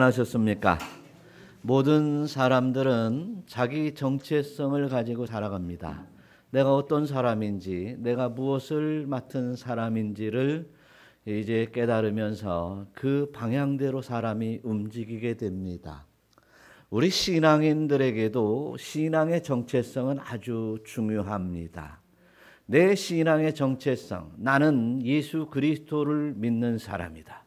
하셨습니까? 모든 사람들은 자기 정체성을 가지고 살아갑니다. 내가 어떤 사람인지, 내가 무엇을 맡은 사람인지를 이제 깨달으면서 그 방향대로 사람이 움직이게 됩니다. 우리 신앙인들에게도 신앙의 정체성은 아주 중요합니다. 내 신앙의 정체성, 나는 예수 그리스도를 믿는 사람이다.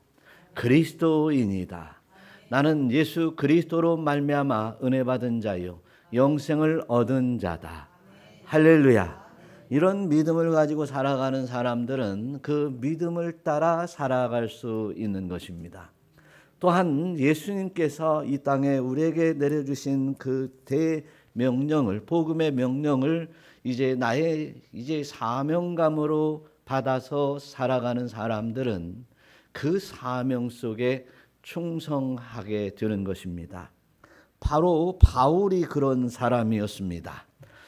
그리스도인이다. 나는 예수 그리스도로 말미암아 은혜 받은 자요 영생을 얻은 자다. 할렐루야. 이런 믿음을 가지고 살아가는 사람들은 그 믿음을 따라 살아갈 수 있는 것입니다. 또한 예수님께서 이 땅에 우리에게 내려주신 그 대명령을, 복음의 명령을 나의 사명감으로 받아서 살아가는 사람들은 그 사명 속에 충성하게 되는 것입니다. 바로 바울이 그런 사람이었습니다.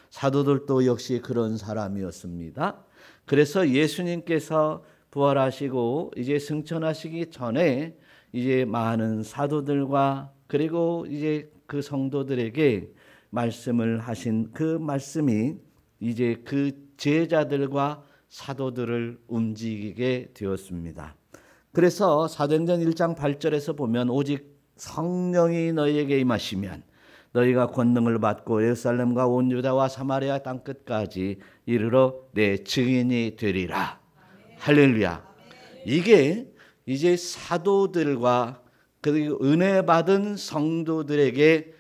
사도들도 역시 그런 사람이었습니다. 그래서 예수님께서 부활하시고 이제 승천하시기 전에 이제 많은 사도들과 그리고 이제 그 성도들에게 말씀을 하신 그 말씀이 이제 그 제자들과 사도들을 움직이게 되었습니다. 그래서 사도행전 1장 8절에서 보면 오직 성령이 너희에게 임하시면 너희가 권능을 받고 예루살렘과 온 유다와 사마리아 땅끝까지 이르러 내 증인이 되리라. 할렐루야. 이게 이제 사도들과 그리고 은혜 받은 성도들에게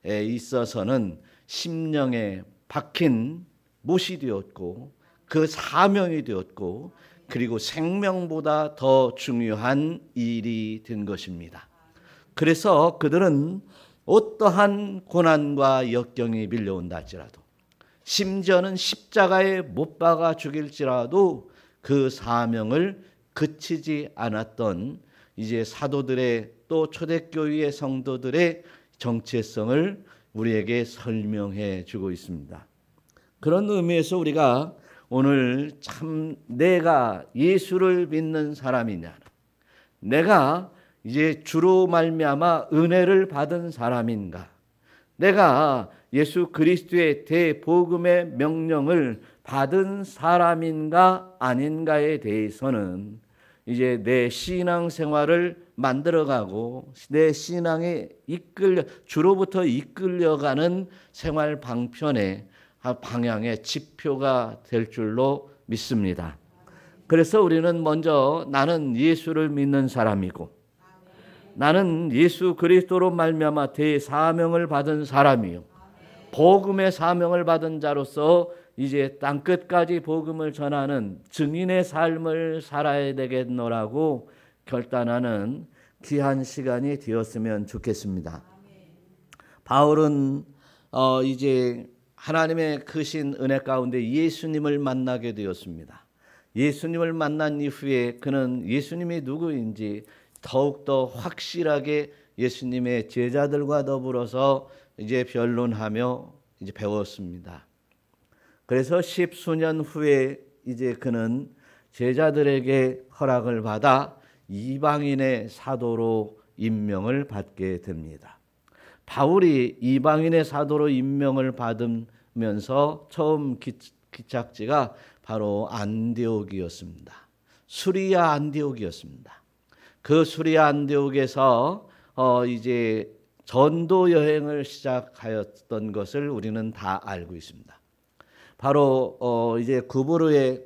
있어서는 심령에 박힌 못이 되었고 그 사명이 되었고 그리고 생명보다 더 중요한 일이 된 것입니다. 그래서 그들은 어떠한 고난과 역경이 밀려온다 할지라도 심지어는 십자가에 못 박아 죽일지라도 그 사명을 그치지 않았던 이제 사도들의 또 초대교회의 성도들의 정체성을 우리에게 설명해 주고 있습니다. 그런 의미에서 우리가 오늘 참 내가 예수를 믿는 사람이냐, 내가 이제 주로 말미암아 은혜를 받은 사람인가, 내가 예수 그리스도의 대복음의 명령을 받은 사람인가 아닌가에 대해서는 이제 내 신앙생활을 만들어가고 내 신앙에 주로부터 이끌려가는 생활 방편의 방향의 지표가 될 줄로 믿습니다. 그래서 우리는 먼저 나는 예수를 믿는 사람이고 나는 예수 그리스도로 말미암아 대사명을 받은 사람이요 복음의 사명을 받은 자로서 이제 땅끝까지 복음을 전하는 증인의 삶을 살아야 되겠노라고 결단하는 귀한 시간이 되었으면 좋겠습니다. 바울은 이제 하나님의 크신 은혜 가운데 예수님을 만나게 되었습니다. 예수님을 만난 이후에 그는 예수님이 누구인지 더욱더 확실하게 예수님의 제자들과 더불어서 이제 변론하며 이제 배웠습니다. 그래서 십수년 후에 이제 그는 제자들에게 허락을 받아 이방인의 사도로 임명을 받게 됩니다. 바울이 이방인의 사도로 임명을 받으면서 처음 기착지가 바로 안디옥이었습니다. 수리아 안디옥이었습니다. 그 수리아 안디옥에서 이제 전도 여행을 시작하였던 것을 우리는 다 알고 있습니다. 바로 이제 구브르의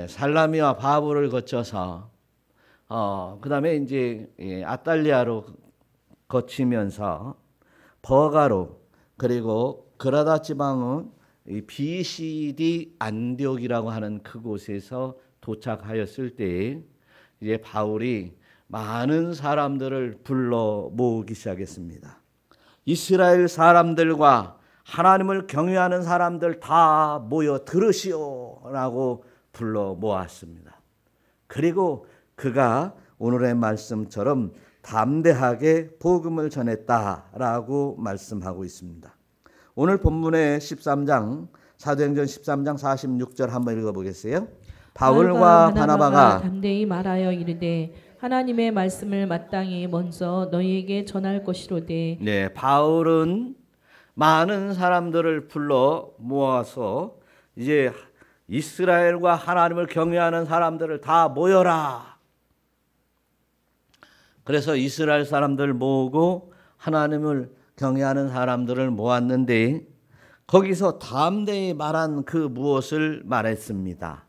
살라미와 바브를 거쳐서 그다음에 이제 아탈리아로 거치면서 버가로 그리고 그라다 지방은 BCD 안디옥이라고 하는 그곳에서 도착하였을 때 이제 바울이 많은 사람들을 불러 모으기 시작했습니다. 이스라엘 사람들과 하나님을 경외하는 사람들 다 모여 들으시오라고 불러 모았습니다. 그리고 그가 오늘의 말씀처럼 담대하게 복음을 전했다라고 말씀하고 있습니다. 오늘 본문의 13장 사도행전 13장 46절 한번 읽어보겠어요? 바울과 바나바가 담대히 말하여 이르되 하나님의 말씀을 마땅히 먼저 너희에게 전할 것이로되. 네, 바울은 많은 사람들을 불러 모아서 이제 이스라엘과 하나님을 경외하는 사람들을 다 모여라. 그래서 이스라엘 사람들 모으고 하나님을 경외하는 사람들을 모았는데 거기서 담대히 말한 그 무엇을 말했습니다.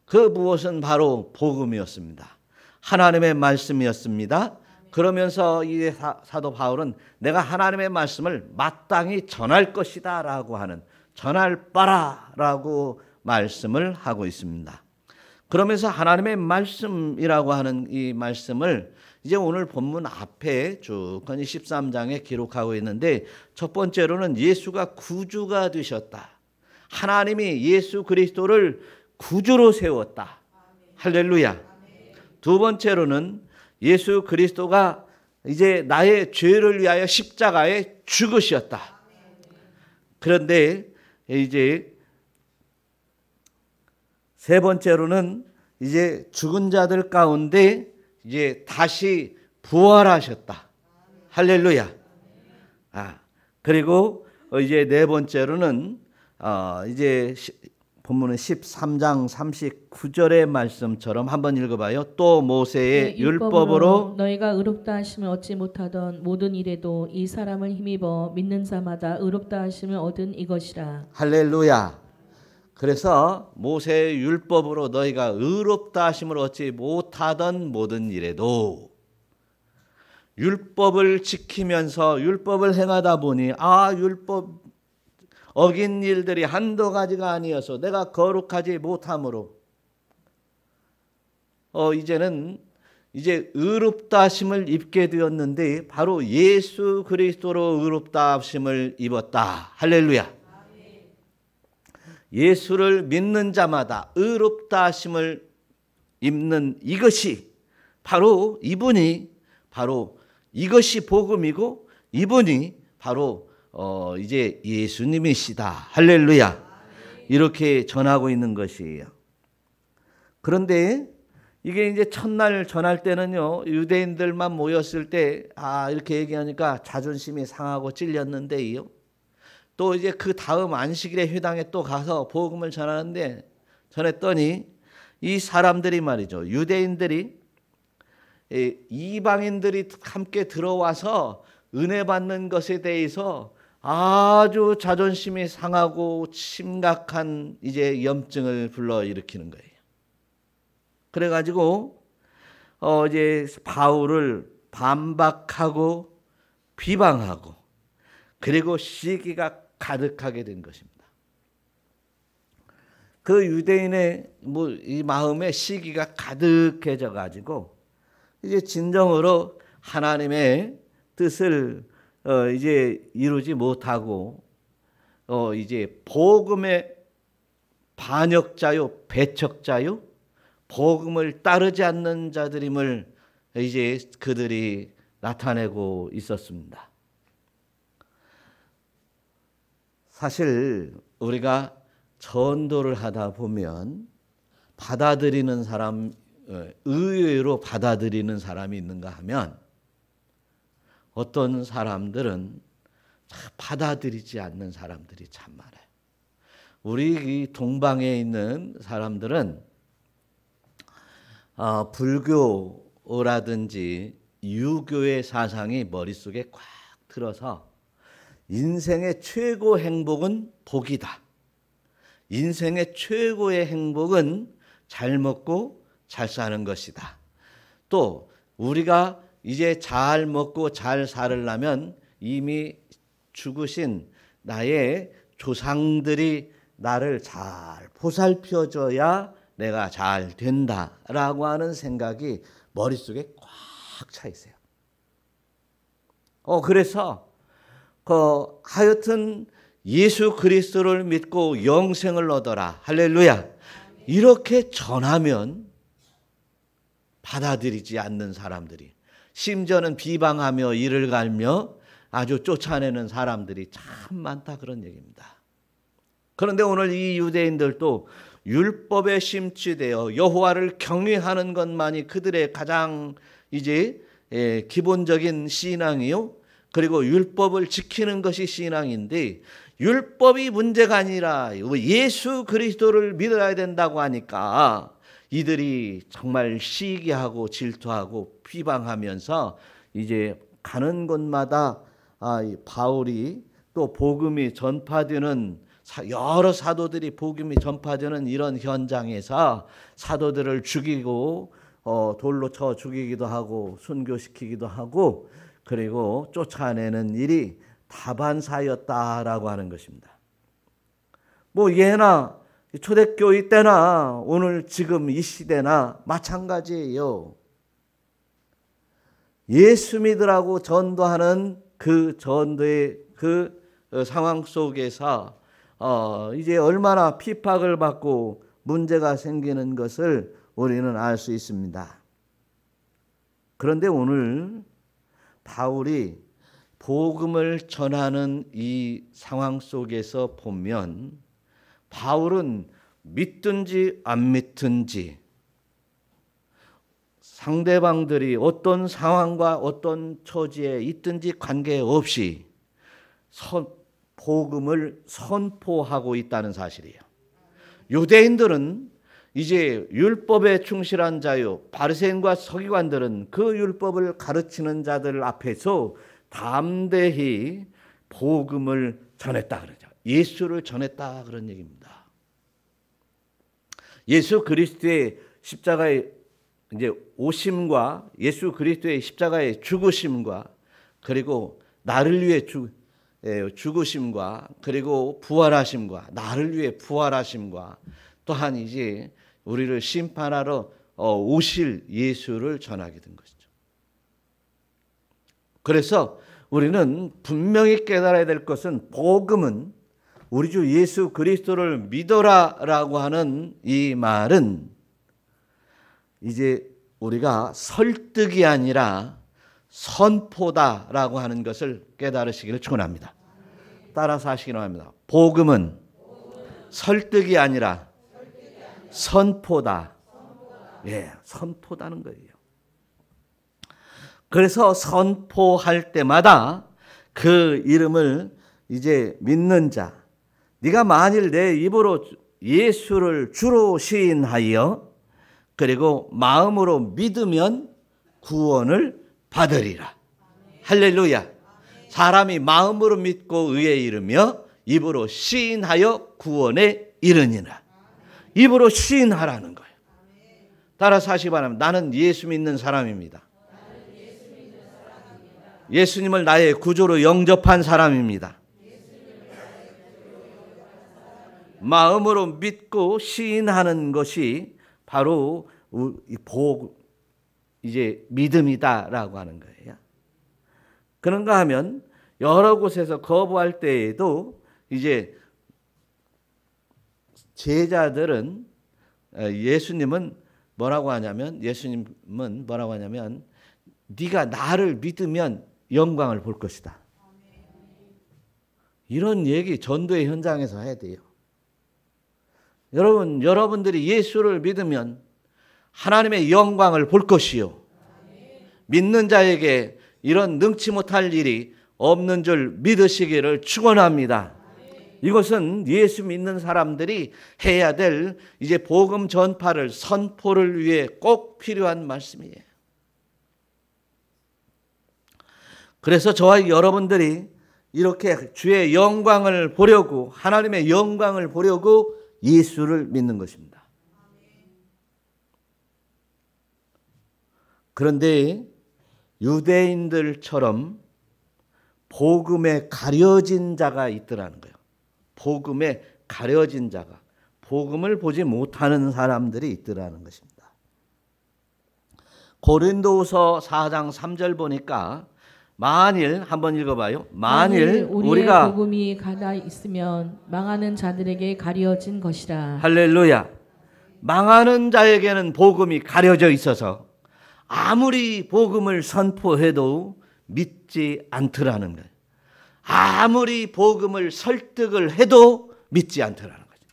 그 무엇은 바로 복음이었습니다. 하나님의 말씀이었습니다. 그러면서 이 사도 바울은 내가 하나님의 말씀을 마땅히 전할 것이다 라고 하는, 전할 바라 라고 말씀을 하고 있습니다. 그러면서 하나님의 말씀이라고 하는 이 말씀을 이제 오늘 본문 앞에 쭉 13장에 기록하고 있는데, 첫 번째로는 예수가 구주가 되셨다. 하나님이 예수 그리스도를 구주로 세웠다. 할렐루야. 두 번째로는 예수 그리스도가 이제 나의 죄를 위하여 십자가에 죽으셨다. 그런데 이제 세 번째로는 이제 죽은 자들 가운데 이제 다시 부활하셨다. 할렐루야. 그리고 이제 네 번째로는 이제 본문은 13장 39절의 말씀처럼 한번 읽어봐요. 또 모세의 율법으로 너희가 의롭다 하심을 얻지 못하던 모든 일에도 이 사람을 힘입어 믿는 자마다 의롭다 하심을 얻은 이것이라. 할렐루야. 그래서 모세의 율법으로 너희가 의롭다 하심을 얻지 못하던 모든 일에도, 율법을 지키면서 율법을 행하다 보니 율법 어긴 일들이 한두 가지가 아니어서 내가 거룩하지 못함으로 이제는 이제 의롭다 하심을 입게 되었는데 바로 예수 그리스도로 의롭다 하심을 입었다. 할렐루야. 예수를 믿는 자마다 의롭다 하심을 입는 이것이 바로 이것이 복음이고 이분이 바로 이제 예수님이시다. 할렐루야. 이렇게 전하고 있는 것이에요. 그런데 이게 이제 첫날 전할 때는요, 유대인들만 모였을 때 이렇게 얘기하니까 자존심이 상하고 찔렸는데요. 또 이제 그 다음 안식일의 회당에 또 가서 복음을 전했더니 이 사람들이 말이죠, 유대인들이 이방인들이 함께 들어와서 은혜 받는 것에 대해서 아주 자존심이 상하고 심각한 이제 염증을 불러일으키는 거예요. 그래가지고 이제 바울을 반박하고 비방하고 그리고 시기가 가득하게 된 것입니다. 그 유대인의 이 마음에 시기가 가득해져 가지고 이제 진정으로 하나님의 뜻을 이제 이루지 못하고 이제 복음의 반역자요, 배척자요, 복음을 따르지 않는 자들임을 이제 그들이 나타내고 있었습니다. 사실 우리가 전도를 하다 보면 받아들이는 사람, 의외로 받아들이는 사람이 있는가 하면 어떤 사람들은 받아들이지 않는 사람들이 참 많아요. 우리 이 동방에 있는 사람들은 불교라든지 유교의 사상이 머릿속에 꽉 들어서 인생의 최고 행복은 복이다. 인생의 최고의 행복은 잘 먹고 잘 사는 것이다. 또 우리가 이제 잘 먹고 잘 살려면 이미 죽으신 나의 조상들이 나를 잘 보살펴줘야 내가 잘 된다라고 하는 생각이 머릿속에 꽉 차 있어요. 그래서 하여튼 예수 그리스도를 믿고 영생을 얻어라. 할렐루야. 이렇게 전하면 받아들이지 않는 사람들이, 심지어는 비방하며 이를 갈며 아주 쫓아내는 사람들이 참 많다, 그런 얘기입니다. 그런데 오늘 이 유대인들도 율법에 심취되어 여호와를 경외하는 것만이 그들의 가장 이제 기본적인 신앙이요. 그리고 율법을 지키는 것이 신앙인데 율법이 문제가 아니라 예수 그리스도를 믿어야 된다고 하니까 이들이 정말 시기하고 질투하고 비방하면서 이제 가는 곳마다 바울이 또 복음이 전파되는 여러 사도들이 복음이 전파되는 이런 현장에서 사도들을 죽이고 돌로 쳐 죽이기도 하고 순교시키기도 하고 그리고 쫓아내는 일이 다반사였다라고 하는 것입니다. 뭐 예나 초대교회 때나 오늘 지금 이 시대나 마찬가지예요. 예수 믿으라고 전도하는 그 전도의 그 상황 속에서 이제 얼마나 핍박을 받고 문제가 생기는 것을 우리는 알 수 있습니다. 그런데 오늘 바울이 복음을 전하는 이 상황 속에서 보면 바울은 믿든지 안 믿든지 상대방들이 어떤 상황과 어떤 처지에 있든지 관계없이 복음을 선포하고 있다는 사실이에요. 유대인들은 이제 율법에 충실한 자요, 바리새인과 서기관들은 그 율법을 가르치는 자들 앞에서 담대히 복음을 전했다 그러죠. 예수를 전했다 그런 얘기입니다. 예수 그리스도의 십자가의 이제 오심과 예수 그리스도의 십자가의 죽으심과 그리고 나를 위해 죽으심과 그리고 부활하심과 나를 위해 부활하심과 또한 이제 우리를 심판하러 오실 예수를 전하게 된 것이죠. 그래서 우리는 분명히 깨달아야 될 것은 복음은 우리 주 예수 그리스도를 믿어라라고 하는 이 말은 이제 우리가 설득이 아니라 선포다라고 하는 것을 깨달으시기를 축원합니다. 따라서 하시기 바랍니다. 복음은 설득이 아니라 선포다. 예, 선포다는 거예요. 그래서 선포할 때마다 그 이름을 이제 믿는 자, 네가 만일 내 입으로 예수를 주로 시인하여 그리고 마음으로 믿으면 구원을 받으리라. 할렐루야. 사람이 마음으로 믿고 의에 이르며 입으로 시인하여 구원에 이르니라. 입으로 시인하라는 거예요. 따라서 하시기 바랍니다. 나는 예수 믿는 사람입니다. 예수님을 나의 구주로 영접한 사람입니다. 마음으로 믿고 시인하는 것이 바로 이제 믿음이다라고 하는 거예요. 그런가 하면 여러 곳에서 거부할 때에도 이제 제자들은 예수님은 뭐라고 하냐면 네가 나를 믿으면 영광을 볼 것이다. 이런 얘기 전도의 현장에서 해야 돼요. 여러분들이 예수를 믿으면 하나님의 영광을 볼 것이요. 믿는 자에게 이런 능치 못할 일이 없는 줄 믿으시기를 축원합니다. 이것은 예수 믿는 사람들이 해야 될 이제 복음 전파를 선포를 위해 꼭 필요한 말씀이에요. 그래서 저와 여러분들이 이렇게 주의 영광을 보려고 하나님의 영광을 보려고 예수를 믿는 것입니다. 그런데 유대인들처럼 복음에 가려진 자가 있더라는 거예요. 복음에 가려진 자가, 복음을 보지 못하는 사람들이 있더라는 것입니다. 고린도후서 4장 3절 보니까 만일 한번 읽어봐요. 만일 우리가 복음이 가다 있으면 망하는 자들에게 가려진 것이라. 할렐루야. 망하는 자에게는 복음이 가려져 있어서 아무리 복음을 선포해도 믿지 않더라는 거예요. 아무리 복음을 설득을 해도 믿지 않더라는 거죠.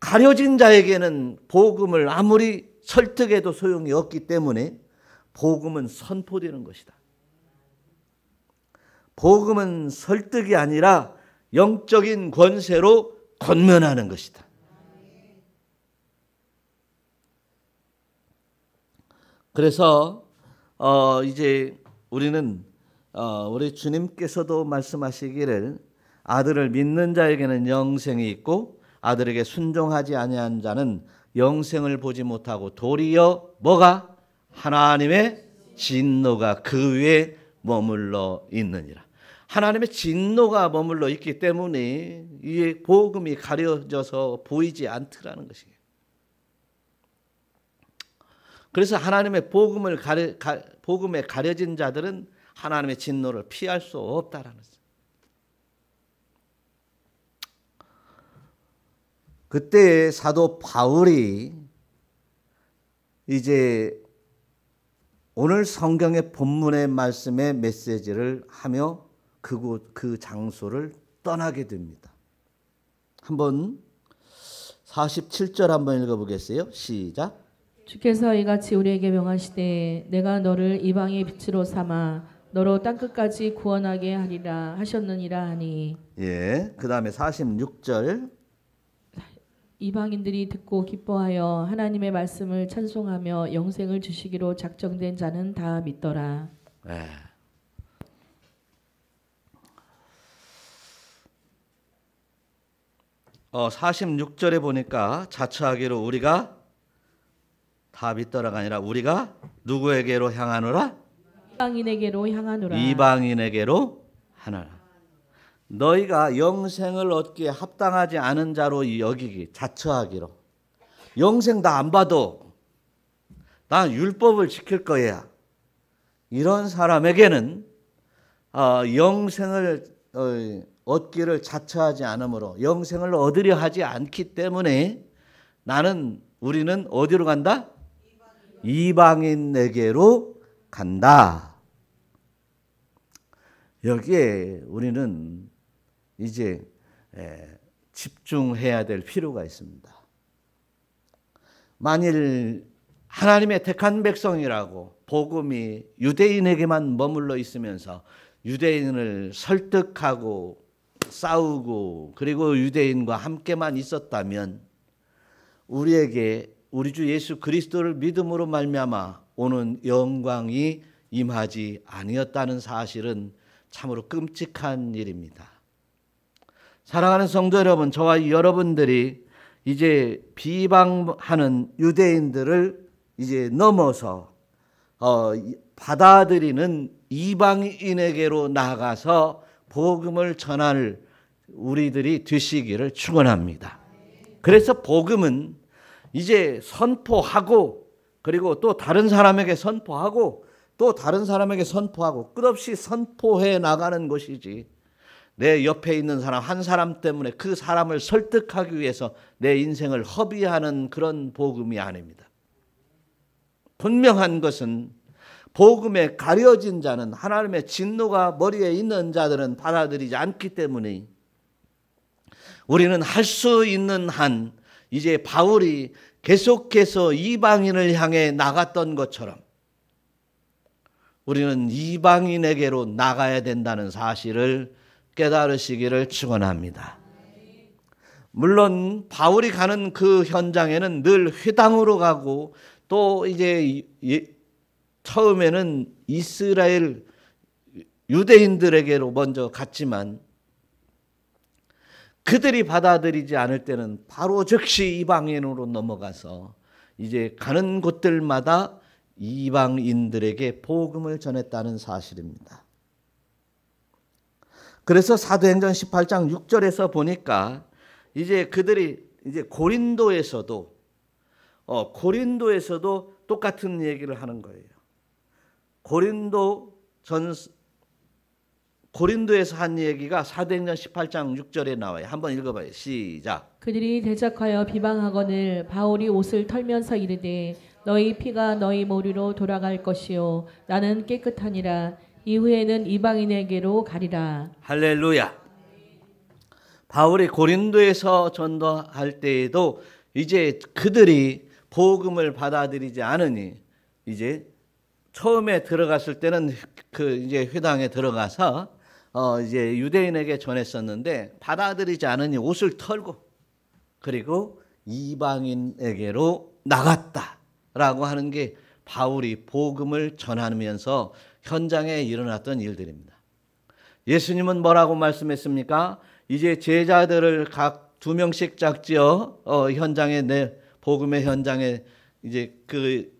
가려진 자에게는 복음을 아무리 설득해도 소용이 없기 때문에 복음은 선포되는 것이다. 복음은 설득이 아니라 영적인 권세로 권면하는 것이다. 그래서 이제 우리는 우리 주님께서도 말씀하시기를 아들을 믿는 자에게는 영생이 있고 아들에게 순종하지 아니한 자는 영생을 보지 못하고 도리어 뭐가? 하나님의 진노가 그 위에 머물러 있느니라. 하나님의 진노가 머물러 있기 때문에 이 복음이 가려져서 보이지 않더라는 것이에요. 그래서 하나님의 복음에 가려진 자들은 하나님의 진노를 피할 수 없다라는 것이에요. 그때 사도 바울이 이제 오늘 성경의 본문의 말씀의 메시지를 하며 그 장소를 떠나게 됩니다. 한번 47절 한번 읽어보겠어요. 시작. 주께서 이같이 우리에게 명하시되 내가 너를 이방의 빛으로 삼아 너로 땅끝까지 구원하게 하리라 하셨느니라 하니. 예. 그다음에 46절. 이방인들이 듣고 기뻐하여 하나님의 말씀을 찬송하며 영생을 주시기로 작정된 자는 다 믿더라. 예. 46절에 보니까 자처하기로 우리가 다 믿더라가 아니라 우리가 누구에게로 향하노라? 이방인에게로 향하노라. 이방인에게로 하노라. 너희가 영생을 얻기에 합당하지 않은 자로 여기기, 자처하기로. 영생 다 안 봐도 난 율법을 지킬 거야. 이런 사람에게는 영생을 얻기를 자처하지 않으므로 영생을 얻으려 하지 않기 때문에 우리는 어디로 간다? 이방인에게로 간다. 여기에 우리는 이제 집중해야 될 필요가 있습니다. 만일 하나님의 택한 백성이라고 복음이 유대인에게만 머물러 있으면서 유대인을 설득하고 싸우고 그리고 유대인과 함께만 있었다면 우리에게 우리 주 예수 그리스도를 믿음으로 말미암아 오는 영광이 임하지 아니었다는 사실은 참으로 끔찍한 일입니다. 사랑하는 성도 여러분, 저와 여러분들이 이제 비방하는 유대인들을 이제 넘어서 받아들이는 이방인에게로 나아가서 복음을 전할 우리들이 되시기를 축원합니다. 그래서 복음은 이제 선포하고 그리고 또 다른 사람에게 선포하고 또 다른 사람에게 선포하고 끝없이 선포해 나가는 것이지 내 옆에 있는 사람 한 사람 때문에 그 사람을 설득하기 위해서 내 인생을 허비하는 그런 복음이 아닙니다. 분명한 것은 복음에 가려진 자는 하나님의 진노가 머리에 있는 자들은 받아들이지 않기 때문에 우리는 할 수 있는 한 이제 바울이 계속해서 이방인을 향해 나갔던 것처럼 우리는 이방인에게로 나가야 된다는 사실을 깨달으시기를 축원합니다. 물론 바울이 가는 그 현장에는 늘 회당으로 가고 또 이제 처음에는 이스라엘 유대인들에게로 먼저 갔지만 그들이 받아들이지 않을 때는 바로 즉시 이방인으로 넘어가서 이제 가는 곳들마다 이방인들에게 복음을 전했다는 사실입니다. 그래서 사도행전 18장 6절에서 보니까 이제 그들이 이제 고린도에서도 똑같은 얘기를 하는 거예요. 고린도에서 한 얘기가 사도행전 18장 6절에 나와요. 한번 읽어봐요. 시작. 그들이 대적하여 비방하거늘 바울이 옷을 털면서 이르되 너희 피가 너희 머리로 돌아갈 것이요 나는 깨끗하니라. 이후에는 이방인에게로 가리라. 할렐루야. 바울이 고린도에서 전도할 때에도 이제 그들이 복음을 받아들이지 않으니 이제 처음에 들어갔을 때는 그 이제 회당에 들어가서 이제 유대인에게 전했었는데 받아들이지 않으니 옷을 털고 그리고 이방인에게로 나갔다라고 하는 게 바울이 복음을 전하면서 현장에 일어났던 일들입니다. 예수님은 뭐라고 말씀했습니까? 이제 제자들을 각 2명씩 짝지어 현장에 복음의 현장에 이제 그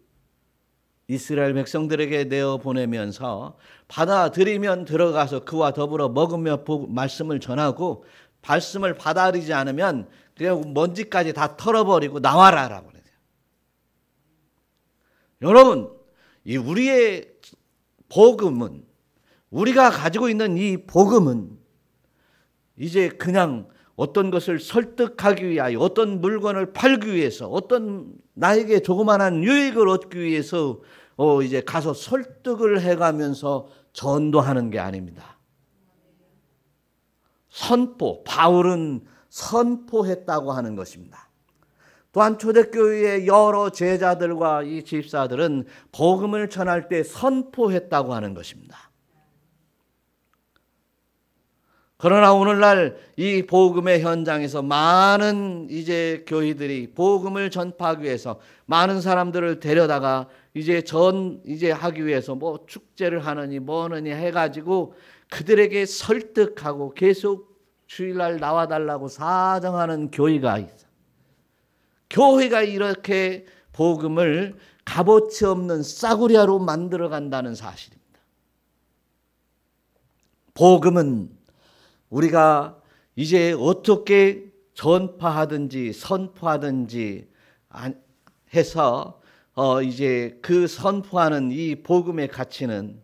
이스라엘 백성들에게 내어 보내면서 받아들이면 들어가서 그와 더불어 먹으며 말씀을 전하고 말씀을 받아들이지 않으면 그냥 먼지까지 다 털어버리고 나와라라고 그래요. 여러분, 이 우리의 복음은 우리가 가지고 있는 이 복음은 이제 그냥 어떤 것을 설득하기 위하여 어떤 물건을 팔기 위해서 어떤 나에게 조그마한 유익을 얻기 위해서 이제 가서 설득을 해가면서 전도하는 게 아닙니다. 바울은 선포했다고 하는 것입니다. 또한 초대교회의 여러 제자들과 이 집사들은 복음을 전할 때 선포했다고 하는 것입니다. 그러나 오늘날 이 복음의 현장에서 많은 이제 교회들이 복음을 전파하기 위해서 많은 사람들을 데려다가 이제 하기 위해서 뭐 축제를 하느니 뭐느니 해가지고 그들에게 설득하고 계속 주일날 나와달라고 사정하는 교회가 있어. 교회가 이렇게 복음을 값어치 없는 싸구려로 만들어 간다는 사실입니다. 복음은 우리가 이제 어떻게 전파하든지 선포하든지 해서 이제 그 선포하는 이 복음의 가치는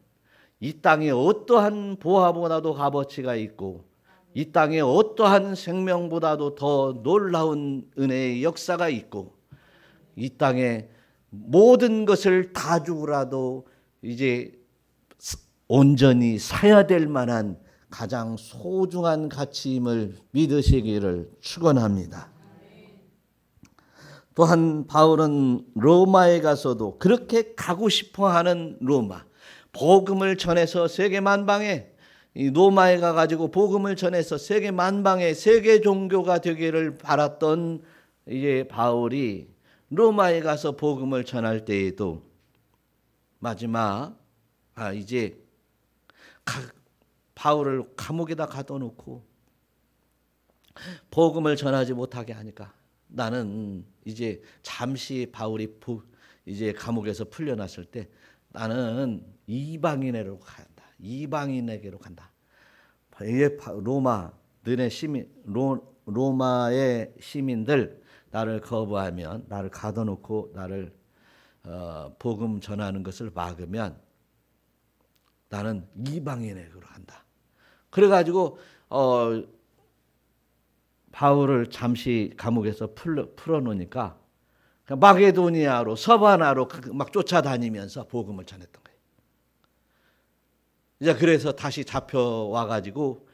이 땅에 어떠한 보화보다도 값어치가 있고 이 땅에 어떠한 생명보다도 더 놀라운 은혜의 역사가 있고 이 땅에 모든 것을 다 주고라도 이제 온전히 사야 될 만한 가장 소중한 가치임을 믿으시기를 축원합니다. 또한 바울은 로마에 가서도 그렇게 가고 싶어하는 로마, 복음을 전해서 세계 만방에 이 로마에 가가지고 복음을 전해서 세계 만방에 세계 종교가 되기를 바랐던 이제 바울이 로마에 가서 복음을 전할 때에도 마지막 이제 바울을 감옥에다 가둬놓고 복음을 전하지 못하게 하니까 나는 이제 잠시 바울이 이제 감옥에서 풀려났을 때 나는 이방인에게로 간다. 이방인에게로 간다. 로마의 시민들 나를 거부하면 나를 가둬놓고 나를 복음 전하는 것을 막으면 나는 이방인에게로 간다. 그래가지고 바울을 잠시 감옥에서 풀어놓으니까 마게도니아로 서바나로 막 쫓아다니면서 복음을 전했던 거예요. 이제 그래서 다시 잡혀와가지고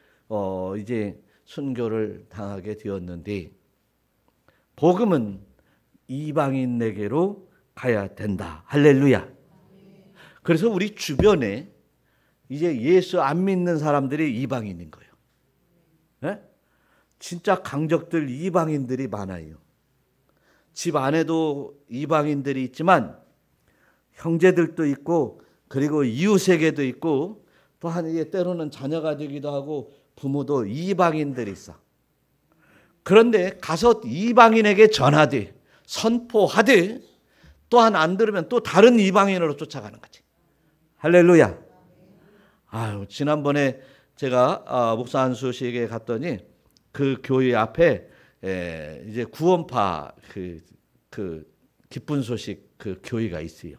이제 순교를 당하게 되었는데 복음은 이방인에게로 가야 된다. 할렐루야. 그래서 우리 주변에 이제 예수 안 믿는 사람들이 이방인인 거예요. 네? 진짜 강적들 이방인들이 많아요. 집 안에도 이방인들이 있지만 형제들도 있고 그리고 이웃에게도 있고 또한 이게 때로는 자녀가 되기도 하고 부모도 이방인들이 있어. 그런데 가서 이방인에게 전하되 선포하되 또한 안 들으면 또 다른 이방인으로 쫓아가는 거지. 할렐루야. 지난번에 제가 목사 안수식에 갔더니 그 교회 앞에 이제 구원파 그 기쁜 소식 그 교회가 있어요.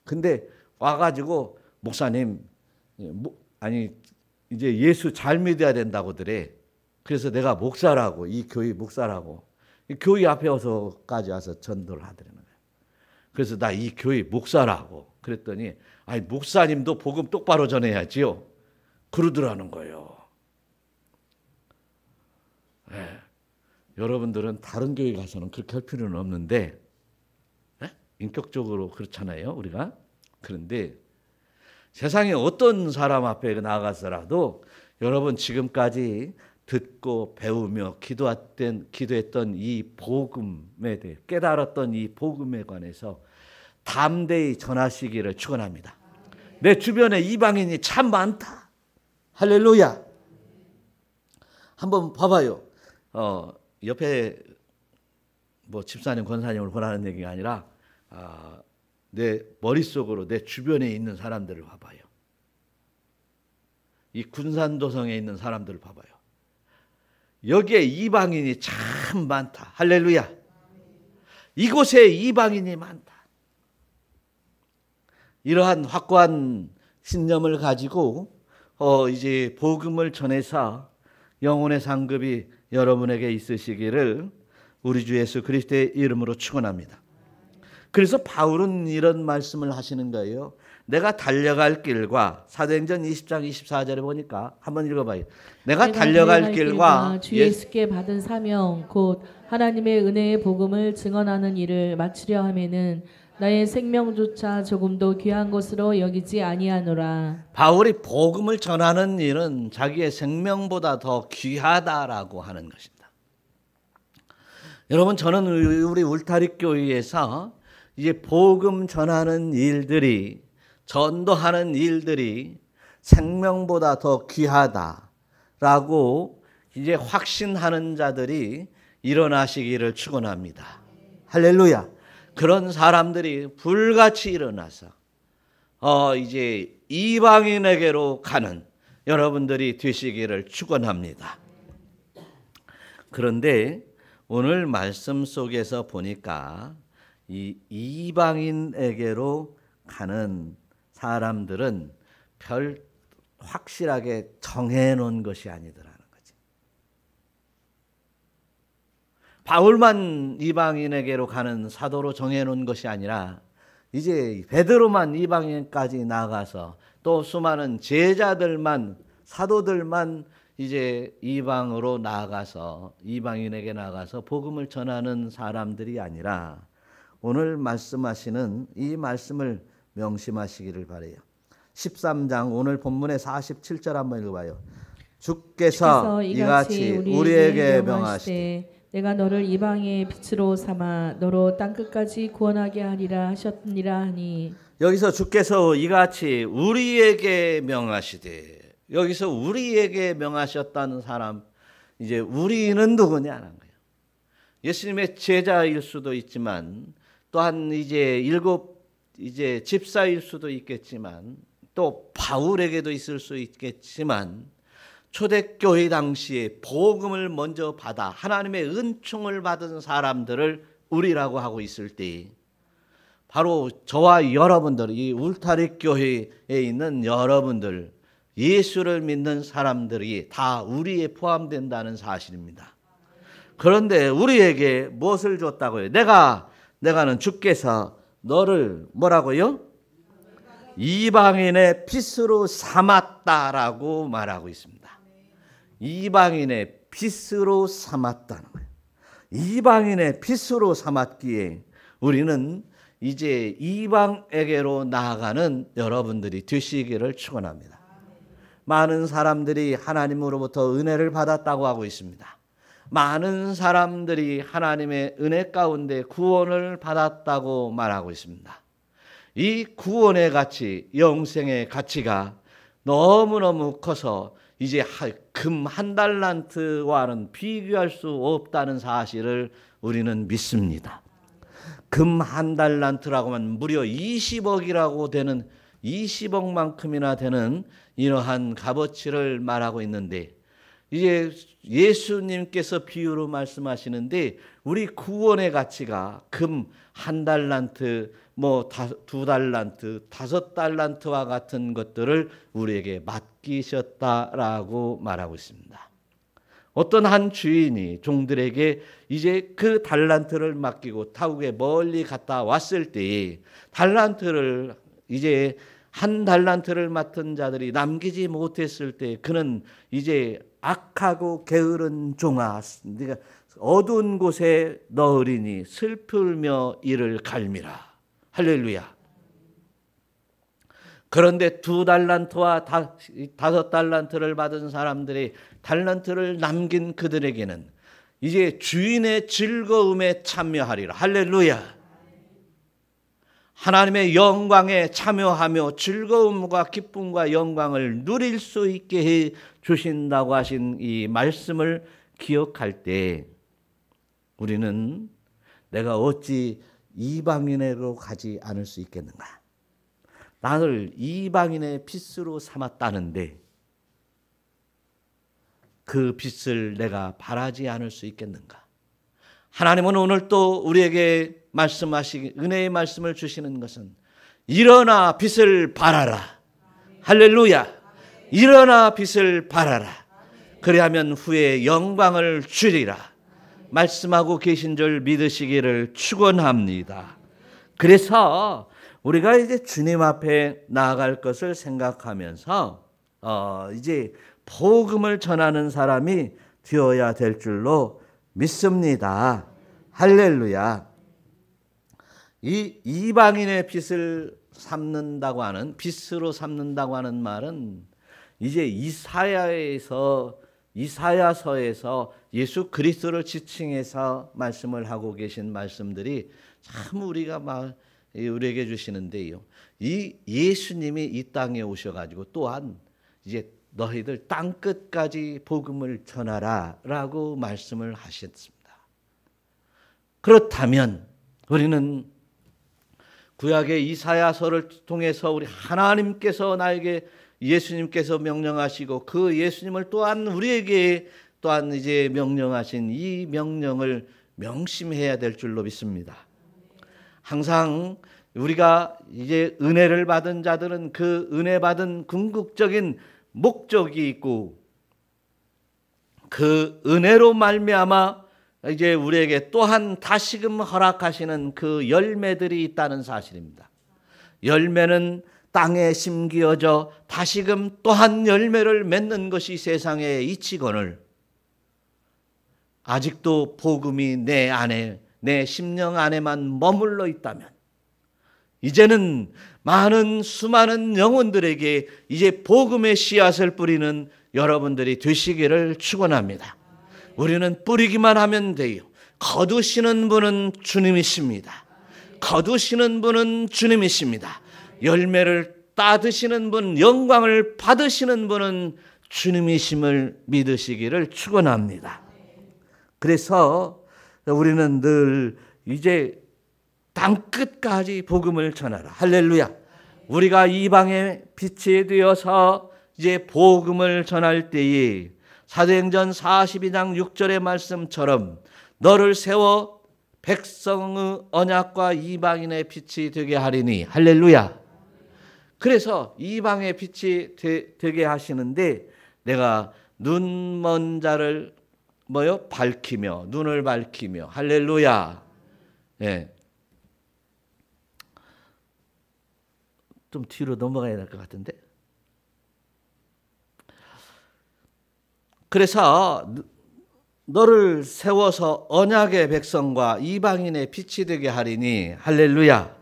근데 와가지고 목사님 이제 예수 잘 믿어야 된다고들래. 그래서 내가 목사라고 이 교회 목사라고 이 교회 앞에 와서까지 와서 전도를 하더라는 거예요. 그래서 나 이 교회 목사라고 그랬더니 목사님도 복음 똑바로 전해야지요. 그러더라는 거예요. 네. 여러분들은 다른 교회 가서는 그렇게 할 필요는 없는데 인격적으로 그렇잖아요, 우리가. 그런데 세상에 어떤 사람 앞에 나가서라도 여러분 지금까지 듣고 배우며 기도했던 이 복음에 대해 깨달았던 이 복음에 관해서 담대히 전하시기를 축원합니다. 내 주변에 이방인이 참 많다. 할렐루야. 한번 봐봐요. 옆에 뭐 집사님, 권사님을 권하는 얘기가 아니라 내 머릿속으로 내 주변에 있는 사람들을 봐봐요. 이 군산도성에 있는 사람들을 봐봐요. 여기에 이방인이 참 많다. 할렐루야. 이곳에 이방인이 많다. 이러한 확고한 신념을 가지고 이제 복음을 전해서 영혼의 상급이 여러분에게 있으시기를 우리 주 예수 그리스도의 이름으로 축원합니다. 그래서 바울은 이런 말씀을 하시는 거예요. 내가 달려갈 길과 사도행전 20장 24절에 보니까 한번 읽어봐요. 내가 달려갈 길과 주 예수께 받은 사명 곧 하나님의 은혜의 복음을 증언하는 일을 마치려 하면은 나의 생명조차 조금도 귀한 것으로 여기지 아니하노라. 바울이 복음을 전하는 일은 자기의 생명보다 더 귀하다라고 하는 것입니다. 여러분, 저는 우리 울타리 교회에서 이제 복음 전하는 일들이, 전도하는 일들이 생명보다 더 귀하다라고 이제 확신하는 자들이 일어나시기를 축원합니다. 할렐루야. 그런 사람들이 불같이 일어나서 이제 이방인에게로 가는 여러분들이 되시기를 축원합니다. 그런데 오늘 말씀 속에서 보니까 이 이방인에게로 가는 사람들은 별 확실하게 정해놓은 것이 아니더라는 거지. 바울만 이방인에게로 가는 사도로 정해놓은 것이 아니라 이제 베드로만 이방인까지 나가서 또 수많은 제자들만, 사도들만 이제 이방으로 나가서, 이방인에게 나가서 복음을 전하는 사람들이 아니라 오늘 말씀하시는 이 말씀을 명심하시기를 바라요. 13장 오늘 본문의 47절 한번 읽어봐요. 주께서 이같이 우리에게 명하시되 내가 너를 이방의 빛으로 삼아 너로 땅끝까지 구원하게 하리라 하셨느니라 하니. 여기서 주께서 이같이 우리에게 명하시되, 여기서 우리에게 명하셨다는 사람, 이제 우리는 누구냐는 거예요. 예수님의 제자일 수도 있지만 또한 이제 이제 집사일 수도 있겠지만 또 바울에게도 있을 수 있겠지만 초대교회 당시에 복음을 먼저 받아 하나님의 은총을 받은 사람들을 우리라고 하고 있을 때 바로 저와 여러분들, 이 울타리 교회에 있는 여러분들, 예수를 믿는 사람들이 다 우리에 포함된다는 사실입니다. 그런데 우리에게 무엇을 줬다고요? 내가는 주께서 너를 뭐라고요? 이방인의 빛으로 삼았다라고 말하고 있습니다. 이방인의 빛으로 삼았다는 거예요. 이방인의 빛으로 삼았기에 우리는 이제 이방에게로 나아가는 여러분들이 되시기를 축원합니다. 많은 사람들이 하나님으로부터 은혜를 받았다고 하고 있습니다. 많은 사람들이 하나님의 은혜 가운데 구원을 받았다고 말하고 있습니다. 이 구원의 가치, 영생의 가치가 너무너무 커서 이제 금 한 달란트와는 비교할 수 없다는 사실을 우리는 믿습니다. 금 한 달란트라고 하면 무려 20억이라고 되는 20억만큼이나 되는 이러한 값어치를 말하고 있는데 이제 예수님께서 비유로 말씀하시는데 우리 구원의 가치가 금 한 달란트, 두 달란트, 5달란트와 같은 것들을 우리에게 맡기셨다라고 말하고 있습니다. 어떤 한 주인이 종들에게 이제 그 달란트를 맡기고 타국에 멀리 갔다 왔을 때 달란트를 이제 한 달란트를 맡은 자들이 남기지 못했을 때 그는 이제 악하고 게으른 종아, 네가 어두운 곳에 넣으리니 슬플며 이를 갈미라. 할렐루야. 그런데 2달란트와 5달란트를 받은 사람들이 달란트를 남긴 그들에게는 이제 주인의 즐거움에 참여하리라. 할렐루야. 하나님의 영광에 참여하며 즐거움과 기쁨과 영광을 누릴 수 있게 해 주신다고 하신 이 말씀을 기억할 때 우리는 내가 어찌 이방인으로 가지 않을 수 있겠는가? 나를 이방인의 빚으로 삼았다는데 그 빚을 내가 바라지 않을 수 있겠는가? 하나님은 오늘 또 우리에게 은혜의 말씀을 주시는 것은 일어나 빚을 바라라. 할렐루야. 일어나 빚을 바라라. 그리하면 후에 영광을 주리라. 말씀하고 계신 줄 믿으시기를 축원합니다. 그래서 우리가 이제 주님 앞에 나아갈 것을 생각하면서 이제 복음을 전하는 사람이 되어야 될 줄로 믿습니다. 할렐루야. 이 이방인의 빚을 삼는다고 하는, 빚으로 삼는다고 하는 말은 이제 이사야서에서 예수 그리스도를 지칭해서 말씀을 하고 계신 말씀들이 참 우리에게 주시는데요. 이 예수님이 이 땅에 오셔가지고 또한 이제 너희들 땅 끝까지 복음을 전하라라고 말씀을 하셨습니다. 그렇다면 우리는 구약의 이사야서를 통해서 우리 하나님께서 나에게 예수님께서 명령하시고 그 예수님을 또한 우리에게 또한 이제 명령하신 이 명령을 명심해야 될 줄로 믿습니다. 항상 우리가 이제 은혜를 받은 자들은 그 은혜 받은 궁극적인 목적이 있고 그 은혜로 말미암아 이제 우리에게 또한 다시금 허락하시는 그 열매들이 있다는 사실입니다. 열매는 땅에 심기어져 다시금 또한 열매를 맺는 것이 세상에 있지거늘 아직도 복음이 내 안에, 내 심령 안에만 머물러 있다면 이제는 수많은 영혼들에게 이제 복음의 씨앗을 뿌리는 여러분들이 되시기를 축원합니다. 우리는 뿌리기만 하면 돼요. 거두시는 분은 주님이십니다. 거두시는 분은 주님이십니다. 열매를 따드시는 분, 영광을 받으시는 분은 주님이심을 믿으시기를 축원합니다. 그래서 우리는 늘 이제 땅끝까지 복음을 전하라. 할렐루야. 우리가 이방의 빛이 되어서 이제 복음을 전할 때에 사도행전 42장 6절의 말씀처럼 너를 세워 백성의 언약과 이방인의 빛이 되게 하리니. 할렐루야. 그래서 이방의 빛이 되게 하시는데 내가 눈먼 자를 밝히며, 눈을 밝히며. 할렐루야. 예. 좀 뒤로 넘어가야 될 것 같은데. 그래서 너를 세워서 언약의 백성과 이방인의 빛이 되게 하리니. 할렐루야.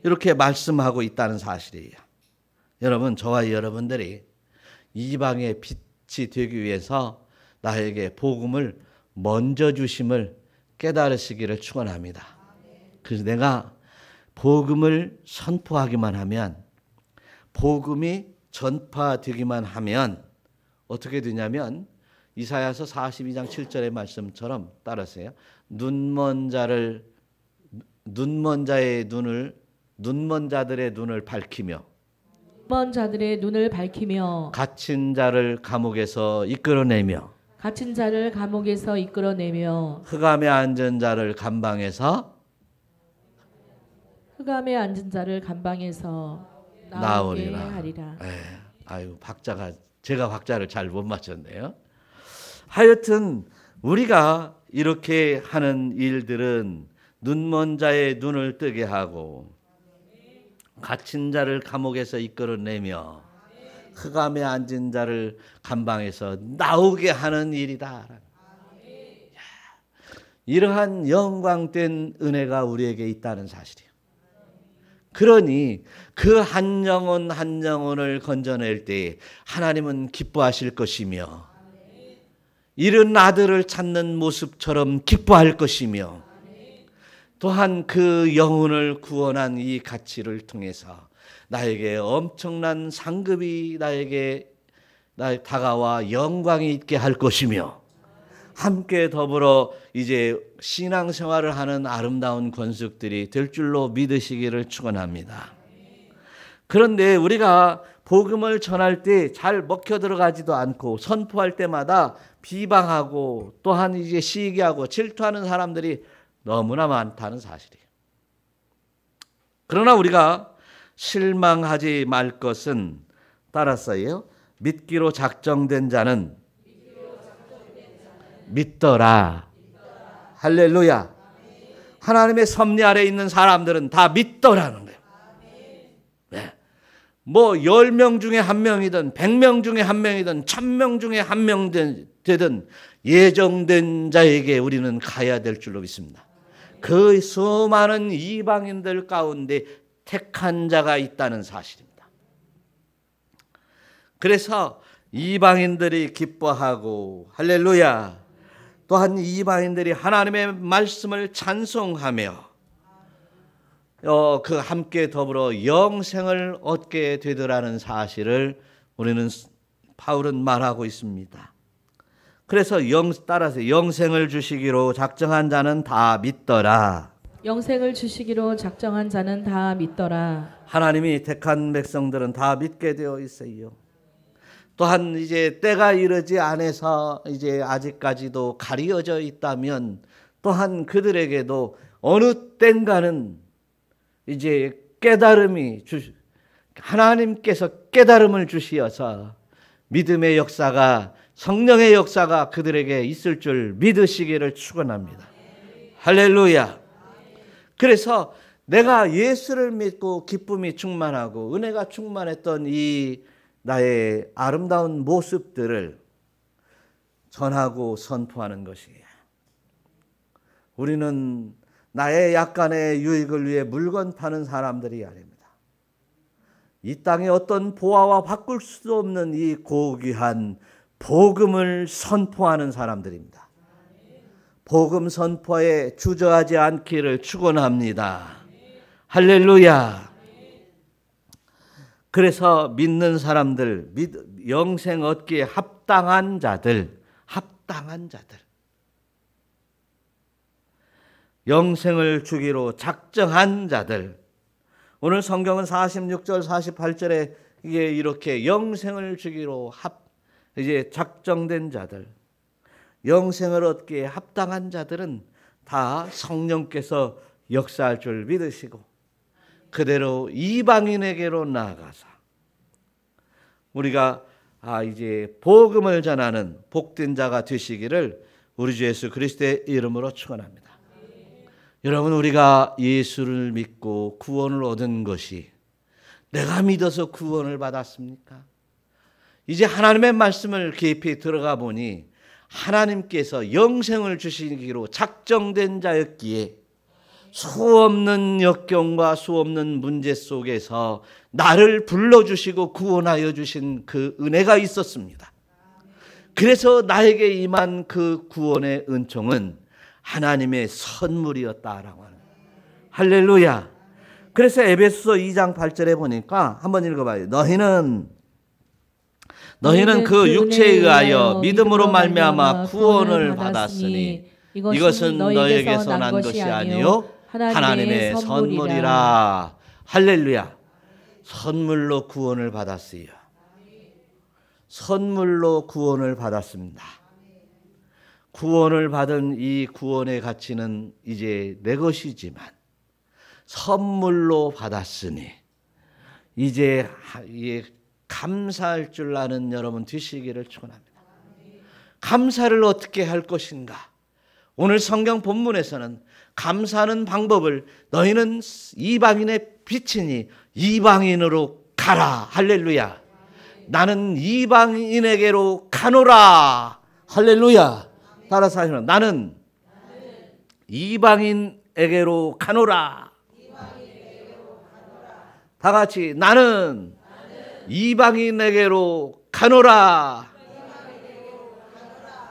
이렇게 말씀하고 있다는 사실이에요. 여러분, 저와 여러분들이 이방의 빛이 되기 위해서 나에게 복음을 먼저 주심을 깨달으시기를 축원합니다. 그래서 내가 복음을 선포하기만 하면, 복음이 전파되기만 하면 어떻게 되냐면 이사야서 42장 7절의 말씀처럼 따라서요. 눈먼 자들의 눈을 밝히며, 눈먼 자들의 눈을 밝히며, 갇힌 자를 감옥에서 이끌어내며, 흑암에 앉은 자를 감방에서 나오게 하리라. 제가 박자를 잘 못 맞췄네요. 하여튼 우리가 이렇게 하는 일들은 눈먼 자의 눈을 뜨게 하고 갇힌 자를 감옥에서 이끌어내며 흑암에 앉은 자를 감방에서 나오게 하는 일이다. 이러한 영광된 은혜가 우리에게 있다는 사실이에요. 그러니 그 한 영혼 한 영혼을 건져낼 때 하나님은 기뻐하실 것이며 잃은 아들을 찾는 모습처럼 기뻐할 것이며 또한 그 영혼을 구원한 이 가치를 통해서 나에게 엄청난 상급이 나에게 다가와 영광이 있게 할 것이며 함께 더불어 이제 신앙생활을 하는 아름다운 권속들이 될 줄로 믿으시기를 축원합니다. 그런데 우리가 복음을 전할 때 잘 먹혀 들어가지도 않고 선포할 때마다 비방하고 또한 이제 시기하고 질투하는 사람들이 너무나 많다는 사실이에요. 그러나 우리가 실망하지 말 것은 따라서요. 믿기로 작정된 자는 믿더라. 할렐루야. 하나님의 섭리 아래 있는 사람들은 다 믿더라는 거예요. 네. 뭐 10명 중에 한 명이든 100명 중에 한 명이든 1000명 중에 한 명 되든 예정된 자에게 우리는 가야 될 줄로 믿습니다. 그 수많은 이방인들 가운데 택한 자가 있다는 사실입니다. 그래서 이방인들이 기뻐하고 할렐루야. 또한 이방인들이 하나님의 말씀을 찬송하며 그 함께 더불어 영생을 얻게 되더라는 사실을 우리는 바울은 말하고 있습니다. 그래서 따라서 영생을 주시기로 작정한 자는 다 믿더라. 영생을 주시기로 작정한 자는 다 믿더라. 하나님이 택한 백성들은 다 믿게 되어 있어요. 또한 이제 때가 이르지 않아서 이제 아직까지도 가려져 있다면 또한 그들에게도 어느 땐가는 이제 하나님께서 깨달음을 주시어서 믿음의 역사가 성령의 역사가 그들에게 있을 줄 믿으시기를 축원합니다. 할렐루야. 그래서 내가 예수를 믿고 기쁨이 충만하고 은혜가 충만했던 이 나의 아름다운 모습들을 전하고 선포하는 것이에요. 우리는 나의 약간의 유익을 위해 물건 파는 사람들이 아닙니다. 이 땅에 어떤 보화와 바꿀 수 없는 이 고귀한 복음을 선포하는 사람들입니다. 복음 선포에 주저하지 않기를 축원합니다. 할렐루야. 그래서 믿는 사람들, 영생 얻기에 합당한 자들, 영생을 주기로 작정한 자들. 오늘 성경은 46절, 48절에 이게 이렇게 영생을 주기로 이제 작정된 자들, 영생을 얻기에 합당한 자들은 다 성령께서 역사할 줄 믿으시고 그대로 이방인에게로 나아가서 우리가 이제 복음을 전하는 복된 자가 되시기를 우리 주 예수 그리스도의 이름으로 축원합니다. 여러분, 우리가 예수를 믿고 구원을 얻은 것이 내가 믿어서 구원을 받았습니까? 이제 하나님의 말씀을 깊이 들어가 보니 하나님께서 영생을 주시기로 작정된 자였기에 수없는 역경과 수없는 문제 속에서 나를 불러주시고 구원하여 주신 그 은혜가 있었습니다. 그래서 나에게 임한 그 구원의 은총은 하나님의 선물이었다라고 하는. 할렐루야. 그래서 에베소서 2장 8절에 보니까 한번 읽어봐요. 너희는 그 육체에 의하여 믿음으로 말미암아 구원을 받았으니 이것은 너희에게서 난 것이 아니요 하나님의 선물이라. 할렐루야. 선물로 구원을 받았어요. 선물로 구원을 받았습니다. 구원을 받은 이 구원의 가치는 이제 내 것이지만 선물로 받았으니 이제 감사할 줄 아는 여러분 되시기를 축원합니다. 감사를 어떻게 할 것인가? 오늘 성경 본문에서는 감사하는 방법을 너희는 이방인의 빛이니 이방인으로 가라. 할렐루야. 나는 이방인에게로 가노라. 할렐루야. 따라서 하시면 나는 이방인에게로 가노라. 다 같이 나는 이방인에게로 가노라.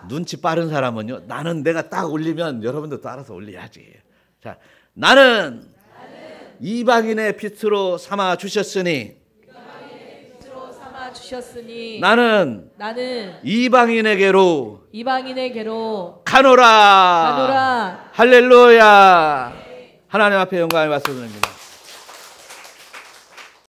눈치 빠른 사람은요, 나는 내가 딱 올리면 여러분도 따라서 올려야지. 자, 나는 이방인의 빛으로 삼아 주셨으니 나는 이방인에게로 가노라. 할렐루야. 하나님 앞에 영광을 받습니다.